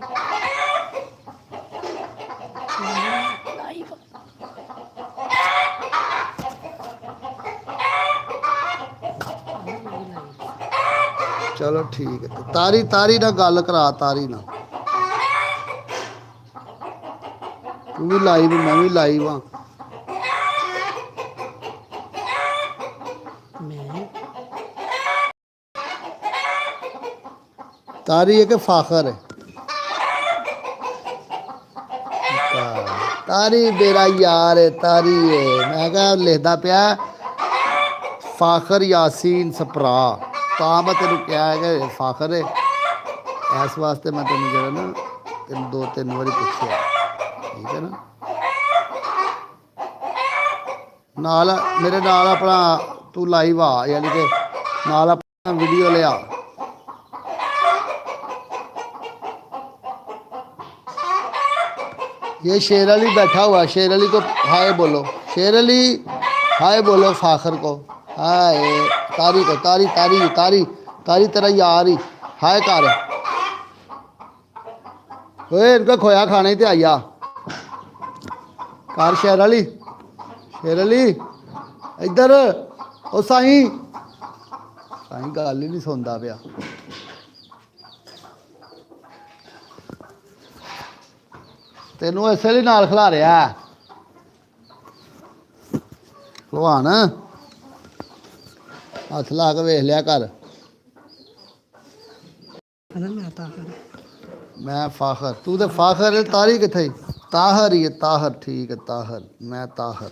ਚਲੋ ਠੀਕ ਹੈ। ਤਾਰੀ ਤਾਰੀ ਨਾਲ ਗੱਲ ਕਰਾ, ਤਾਰੀ ਨਾਲ। ਤੂੰ ਵੀ ਲਾਈਵ, ਮੈਂ ਵੀ ਲਾਈਵ ਹਾਂ। ਤਾਰੀ ਹੈ ਕਿ ਫਾਖਰ ਹੈ? ਤਾਰੀ ਮੇਰਾ ਯਾਰ ਹੈ, ਤਾਰੀ ਹੈ। ਮੈਂ ਕਿਹਾ ਲਿਖਦਾ ਪਿਆ ਫਾਖਰ ਯਾਸੀਨ ਸਪਰਾ, ਤਾਂ ਮੈਂ ਤੈਨੂੰ ਕਿਹਾ ਹੈ ਕਿ ਫਾਖਰ ਹੈ। ਇਸ ਵਾਸਤੇ ਮੈਂ ਤੈਨੂੰ ਜਿਹੜਾ ਨਾ ਤੈਨੂੰ 2-3 ਵਾਰੀ ਪੁੱਛਿਆ, ਠੀਕ ਹੈ ਨਾ। ਨਾਲ ਮੇਰੇ ਨਾਲ ਆਪਣਾ ਤੂੰ ਲਾਈਵ ਆ, ਯਾਨੀ ਕਿ ਨਾਲ ਆਪਣਾ ਵੀਡੀਓ ਲਿਆ। ये शेर अली बैठा हुआ है, शेर अली को हाय बोलो, शेर अली हाय बोलो फाखर को, हाय तारी को, तारी तारी तारी तारी तेरा यार ही हाय कर। ओए इनका खोया खाने ही ते आइया कर शेर अली, शेर अली इधर ओ साईं, साईं गल ही नहीं सुनता पिया। तेनों इसे लिए नाल खिला रहा है भलवान, हथ ला के वेख लिया कर। ਕਹਿੰਦਾ ਮੈਂ ਤਾਂ ਕਰ मैं फाखर, तू तो फाखर है, तारी किथे? ताहर ही है, ताहर ठीक है, ताहर मैं ताहर।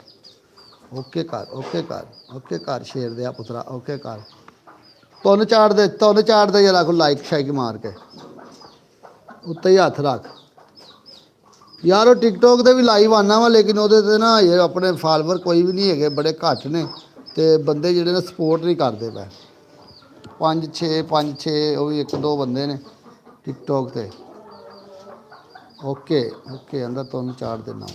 ओके कर, ओके कर, ओके कर शेर दिया पुत्रा, ओके कर। तुन चाड़ दे जरा को लाइक शाइक मार के उत्ते ही हथ रख यार। वो टिकटॉक ते भी लाइव आना वा, लेकिन वो ना ये अपने फॉलोवर कोई भी नहीं है, बड़े घट ने, ते बंदे जिहड़े ने सपोर्ट नहीं करते पे। 5-6 वो भी 1-2 बंदे ने टिकटॉक ते। ओके ओके अंदर तुम चाड़ देना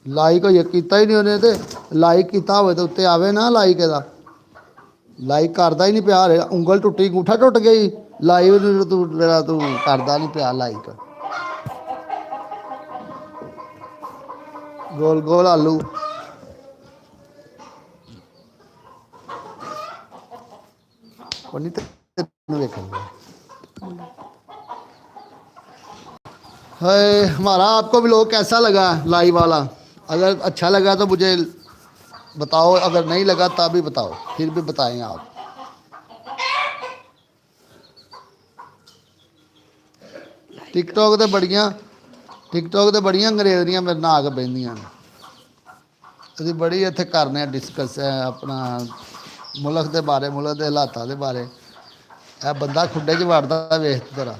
लाइक हो किया ही नहीं उन्हें, तो लाइक किया हो तो उत्ते आवे ना लाइक का, लाइक करता ही नहीं पिया, उंगल टुटी अंगूठा टुट गई, लाइव तू मेरा तू करता नहीं पिया लाइक। गोल गोल आलू कोनी तेनू वेखण दे। है हमारा आपको व्लॉग कैसा लगा लाइव वाला? अगर अच्छा लगा तो मुझे बताओ, अगर नहीं लगा तब भी बताओ, फिर भी बताएं आप। टिकटॉक ते बड़ियां अंग्रेज़ियां मेरे नाल आके बहंदियां ने, ਅਸੀਂ बड़ी इत्थे करने डिस्कस अपना मुल्क के बारे, मुल्क के हालातों के बारे। यह बंदा खुडे च वड़दा वेख तेरा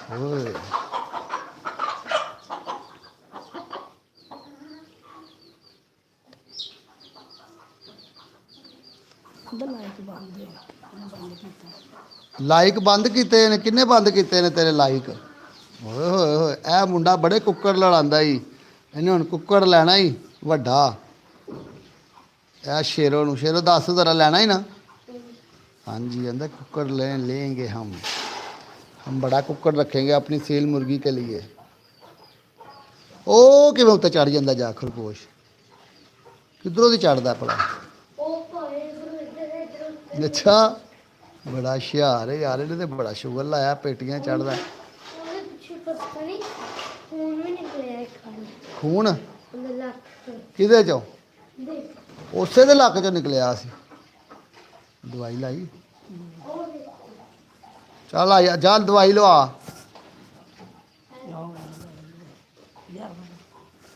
ओए ਉਹਦਾ ਲਾਈਟ ਬੰਦ ਹੈ, ਉਹਨੇ ਬੰਦ ਕੀਤਾ। लाइक बंद किते ने? किन्ने बंद किते ने तेरे लाइक? ओए होए होए ए मुंडा बड़े कुक्कड़ लड़ांदा ही, इन्हें हुण कुक्कड़ लैना ही वड्डा। ए शेरों नूं, शेरों दस जरा लैना ही ना? हाँ जी कहता कुक्कड़ लेंगे हम बड़ा कुक्कड़ रखेंगे अपनी सेल मुर्गी के लिए। ओ किवें उत्ते चढ़ जांदा जा खरगोश, किधरों दी चढ़दा भला? अच्छा बड़ा हुशियार है यार, इन्हें तो बड़ा शुगर लाया, पेटियां चढ़दा। खून किहदे चों? उसे दे लक्क चों निकलिया सी, दवाई लाई? चल आ जा दवाई लवा,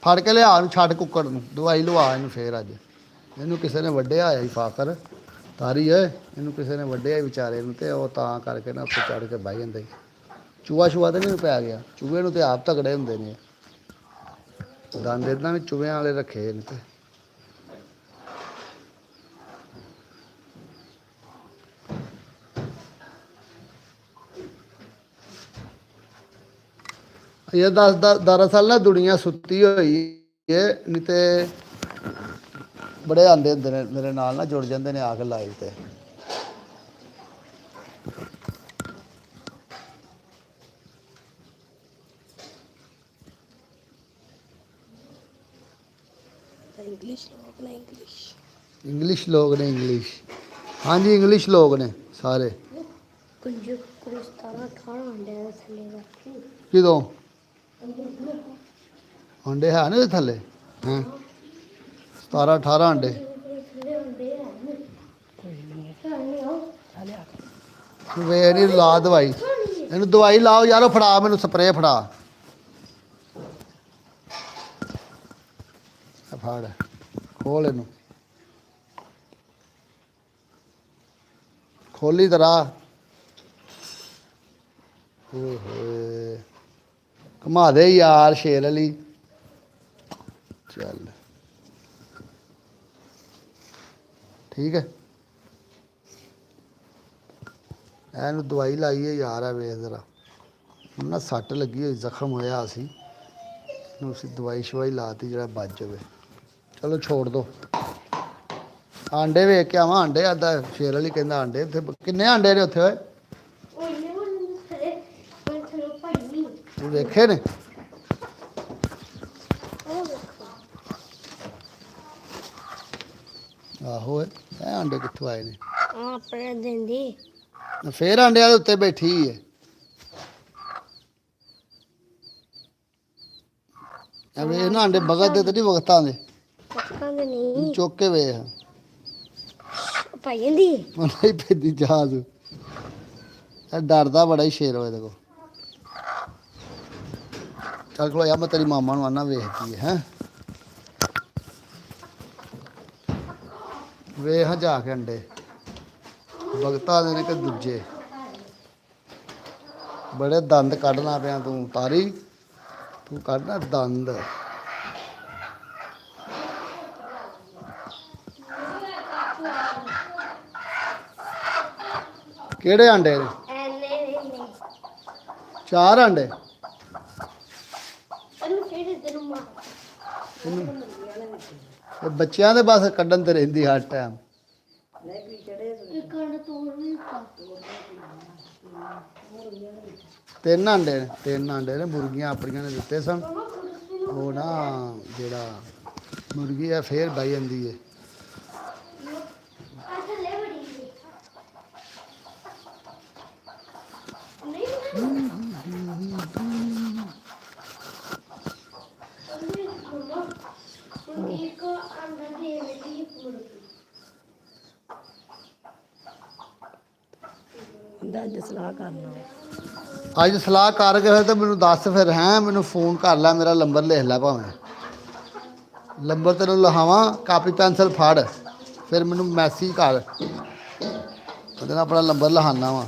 फड़ के लिया छड़ कुक्कड़ नूं, दवाई लवा इनू फिर अज। इनू किसी ने वड्ढिया है फाकर तारी है, इनू किसी ने वड्ढिया ही बेचारे नूं, ते ओह तां करके ना उत्ते चढ़ के बह जांदे। चूहा छूहा तो नहीं पै गया? चूहे नूं ते आप तगड़े हुंदे ने, दंद इदां भी चूहियां वाले रखे ने। ते ये दरअसल ना दुनिया सुत्ती हुई है, नहीं तो बड़े आंदे होंदे ने मेरे नाल ना, जुड़ जाते हैं आके लाइव ते। ਇੰਗਲਿਸ਼ ਲੋਕ ਨੇ ਇੰਗਲਿਸ਼ इंग्लिश लोग ने इंग्लिश, हाँ जी इंग्लिश लोग ने सारे। ਕੁੰਜੂ ਕੁਸਤਾਰਾ ਖਾਣਾ ਹੁੰਦੇ ਨੇ ਥੱਲੇ ਰੱਖੀ किदों अंडे है ना थले? हैं 17-18 अंडे ਥੱਲੇ ਹੁੰਦੇ ਆ ਕੋਈ ਨਹੀਂ ਥੱਲੇ ਆ ਕੇ वे नहीं ला दवाई, इनू दवाई लाओ यारो, फड़ा मैनू स्प्रे फड़ा, फड़ खोल इनू, खोली तरा। घुमा दे यार शेर अली, चल ठीक है। एनू दवाई लाइए यार है वेख जरा, ਨਾ ਸੱਟ ਲੱਗੀ ਹੋਈ, ਜ਼ਖਮ ਹੋਇਆ ਸੀ, ਨੂੰ ਅਸੀਂ ਦਵਾਈ ਸ਼ਵਾਈ ਲਾਤੀ ਜਿਹੜਾ ਬਚ ਜਾਵੇ। ਚਲੋ ਛੋੜ ਦੋ। ਆਂਡੇ ਵੇਖ ਕੇ ਆਵਾਂ, ਆਂਡੇ ਆਦਾ ਸ਼ੇਰ ਵਾਲੀ ਕਹਿੰਦਾ ਆਂਡੇ ਉੱਥੇ ਕਿੰਨੇ ਆਂਡੇ ਨੇ ਉੱਥੇ ਓਏ? ਉਹ ਇਹਨੇ ਮੈਨੂੰ ਥੜੇ ਪਰ ਥੜੋ ਭਾਈ ਤੂੰ ਵੇਖੇ ਨੇ? ਉਹ ਵੇਖੋ ਆਹੋ ਓਏ, ਇਹ ਆਂਡੇ ਕਿੱਥੋਂ ਆਏ ਨੇ? ਆ ਆਪਣੇ ਦਿੰਦੀ ਫੇਰ ਆਂਡਿਆਂ ਦੇ ਉੱਤੇ ਬੈਠੀ ਹੈ। ਐਵੇਂ ਇਹਨਾਂ ਆਂਡੇ ਬਗਤ ਦੇ ਤੇ ਨਹੀਂ ਵਕਤਾਂ ਦੇ ਪੱਕਾਂ ਦੇ ਨਹੀਂ ਚੁੱਕ ਕੇ ਵੇਖ। ਭਾਈ ਜਾਂਦੀ ਨਹੀਂ ਪੈਂਦੀ ਜਹਾਜ਼, ਇਹ ਡਰਦਾ ਬੜਾ ਹੀ ਸ਼ੇਰ ਹੋਏ ਦੇਖੋ। ਚੱਲ ਖਲੋ ਯਾ, ਮੈਂ ਤੇਰੀ ਮਾਮਾ ਨੂੰ ਆਨਾ ਵੇਖਦੀ ਹੈ। ਵੇਖ ਹਾਂ ਜਾ ਕੇ ਅੰਡੇ ਬਗਤਾ ਦੇ ਨੇ ਕਿ ਦੂਜੇ। ਬੜੇ ਦੰਦ ਕੱਢਣਾ ਪਿਆ ਤੂੰ ਤਾਰੀ, ਤੂੰ ਕੱਢਣਾ ਦੰਦ। ਕਿਹੜੇ ਆਂਡੇ ਨੇ? ਐਨੇ ਨਹੀਂ 4 ਆਂਡੇ। ਇਹਨੂੰ ਕਿਹੜੇ ਤੈਨੂੰ ਮਾਰ ਇਹ ਬੱਚਿਆਂ ਦੇ ਬਸ ਕੱਢਣ ਤੇ ਰਹਿੰਦੀ ਹਰ ਟਾਈਮ। ਇੱਕ ਕੰਨ ਤੋੜ ਵੀ ਦਿੱਤਾ। 3 ਆਂਡੇ ਨੇ, 3 ਆਂਡੇ ਨੇ। ਮੁਰਗੀਆਂ ਆਪਣੀਆਂ ਨੇ ਦਿੱਤੇ ਸਨ। ਉਹ ਨਾ ਜਿਹੜਾ ਮੁਰਗੀ ਆ ਫੇਰ ਬਹਿ ਜਾਂਦੀ ਹੈ। ਆ ਥੱਲੇ ਵੜੀ ਸੀ। ਨਹੀਂ ਇੱਕ ਅੰਦਰ ਦੇ ਵਿੱਚ ਮੁਰਗੀ ਅੱਜ ਸਲਾਹ ਕਰਕੇ ਹੋਏ ਤਾਂ ਮੈਨੂੰ ਦੱਸ ਫਿਰ ਹੈ, ਮੈਨੂੰ ਫੋਨ ਕਰ ਲੈ, ਮੇਰਾ ਨੰਬਰ ਲਿਖ ਲੈ ਭਾਵੇਂ। ਨੰਬਰ ਤੈਨੂੰ ਲਿਖਾਵਾਂ, ਕਾਪੀ ਪੈਨਸਲ ਫੜ, ਫਿਰ ਮੈਨੂੰ ਮੈਸੇਜ ਕਰ, ਉਹਦੇ ਨਾਲ ਆਪਣਾ ਨੰਬਰ ਲਿਖਾਉਣਾ ਵਾ।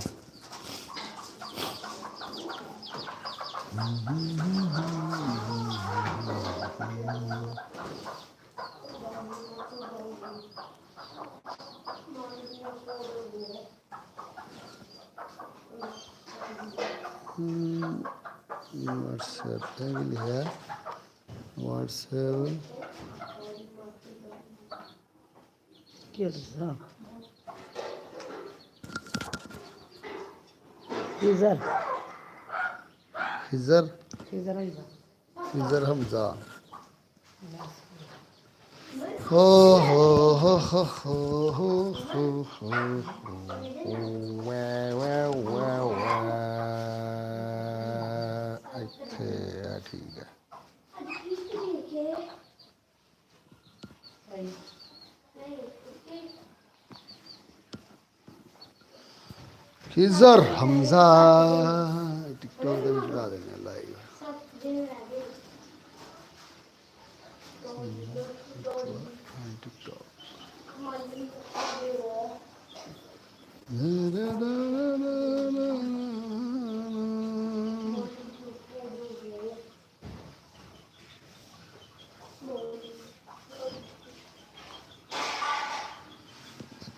WhatsApp पे भी लिखा है, WhatsApp खिजर हमजा। हो हो हो हो हो हो हो हो ਇੱਥੇ ਆ ਠੀਕ ਹੈ। खिजर हमजा टिकटॉक ਦੇ ਵਿੱਚ ਲਾ ਦੇਣਾ ਲਾਈਵ।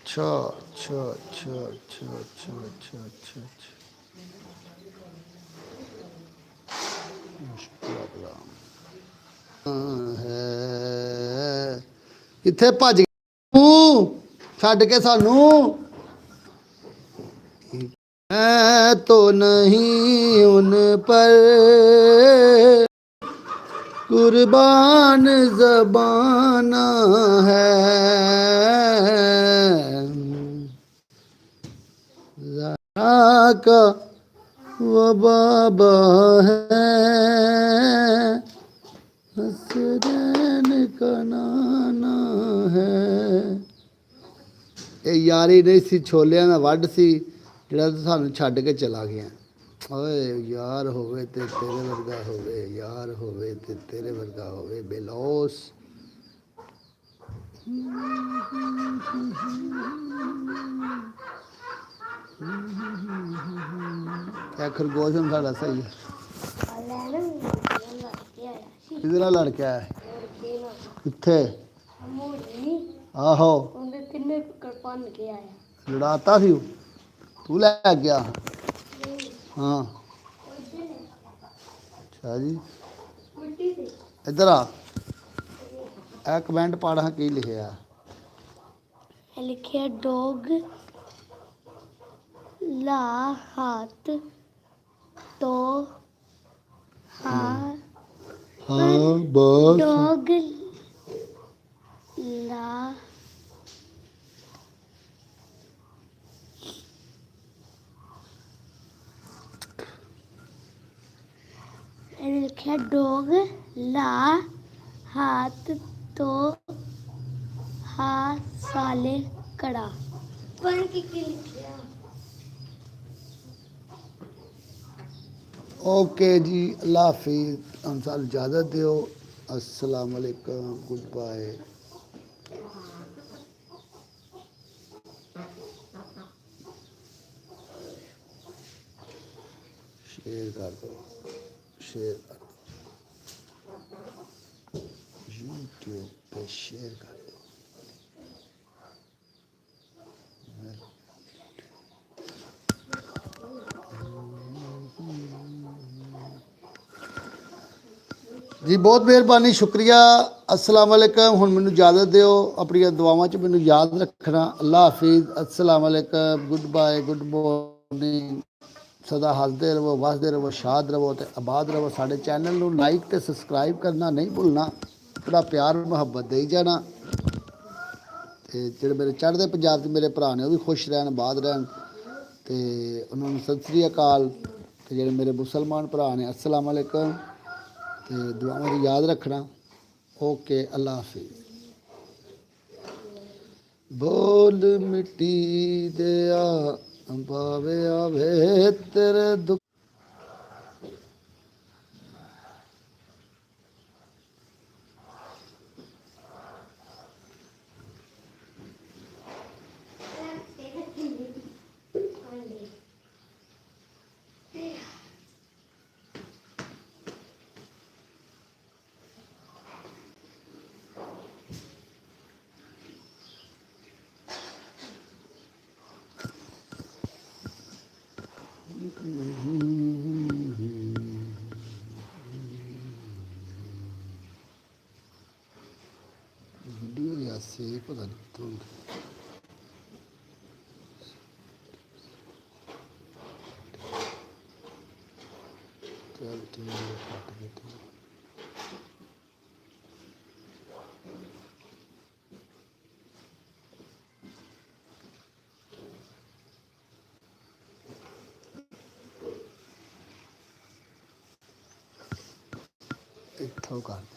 अच्छा अच्छा अच्छा अच्छा अच्छा अच्छा अच्छा अच्छा ਹੈ ਕਿੱਥੇ ਭੱਜ ਤੂੰ ਛੱਡ ਕੇ ਸਾਨੂੰ? मैं तो नहीं उन पर कुर्बान ज़बाना है, ज़रा का वो बाबा है, हसरैन का नाना है। ਇਹ ਯਾਰੀ ਨਹੀਂ ਸੀ, ਛੋਲਿਆਂ ਦਾ ਵੱਢ ਸੀ ਜਿਹੜਾ ਸਾਨੂੰ ਛੱਡ ਕੇ ਚਲਾ ਗਿਆ। ਓਏ ਯਾਰ ਹੋਵੇ ਤੇ ਤੇਰੇ ਵਰਗਾ ਹੋਵੇ, ਯਾਰ ਹੋਵੇ ਤੇ ਤੇਰੇ ਵਰਗਾ ਹੋਵੇ ਬੇਲੋਸ। ਇਹ ਖਰਗੋਸ਼ ਹੁਣ ਸਾਡਾ ਸਹੀ ਹੈ। ਕਿਹਦੇ ਨਾਲ ਲੜ ਕੇ ਆਇਆ? ਕਿੱਥੇ? ਆਹੋ ਉਹਦੇ ਤਿੰਨੇ ਭੰਨ ਕੇ ਆਇਆ। ਲੜਾਤਾ ਸੀ ਉਹ, ਤੂੰ ਲੈ ਗਿਆ? ਹਾਂ ਹੈ ਜੀ ਮਿੱਟੀ ਸੀ ਇੱਧਰ ਆ ਇਹ ਕਮੈਂਟ ਪੜ੍ਹਾਂ ਕੀ ਲਿਖਿਆ ਇਹ ਲਿਖਿਆ ਡੌਗ ਲਾ ਹੱਥ ਤੋਂ ਹਾਂ ਹਾਂ ਬਸ ਡੌਗ ਲਾ ਇਹ ਲਿਖਿਆ ਡੌਗ ਲਾ ਹੱਥ ਤੋਂ ਹਾਂ ਸਾਲੇ ਕੜਾ ਪਰ ਕੀ ਲਿਖਿਆ ਓਕੇ ਜੀ ਅੱਲਾ ਹਾਫਿਜ਼ ਹਮ ਸਾਲ ਇਜਾਜ਼ਤ ਦਿਓ अस्सलाम वालेकुम गुड बाय शेयर कर दो शेयर कर दो यूट्यूब पे शेयर कर दो जी बहुत मेहरबानी शुक्रिया अस्सलाम वालेकुम हुण मैनूं इजाज़त दिओ अपनी दुआवां च मैनूं याद रखना अल्लाह हाफिज़ अस्सलाम वालेकुम गुड बाय गुड मॉर्निंग सदा हसदे रहो वसदे रहो शाद रहो ते आबाद रहो साडे चैनल नूं लाइक ते सबसक्राइब करना नहीं भुलना थोड़ा प्यार मुहब्बत देई जाना ते जिहड़े मेरे चढ़दे पंजाब दे मेरे भरा ने वो भी खुश रहन आबाद रहन ते उन्हां नूं सत श्री अकाल ते जिहड़े मेरे मुसलमान भरा ने अस्सलाम वालेकुम ते दुआवां च याद रखना ओके अल्लाह हाफिज़ बोल मिट्टी दिया पावे आवे तेरे दुख वीडियो या से पता नहीं तो चल ठीक है काट देते हैं इत्थों कर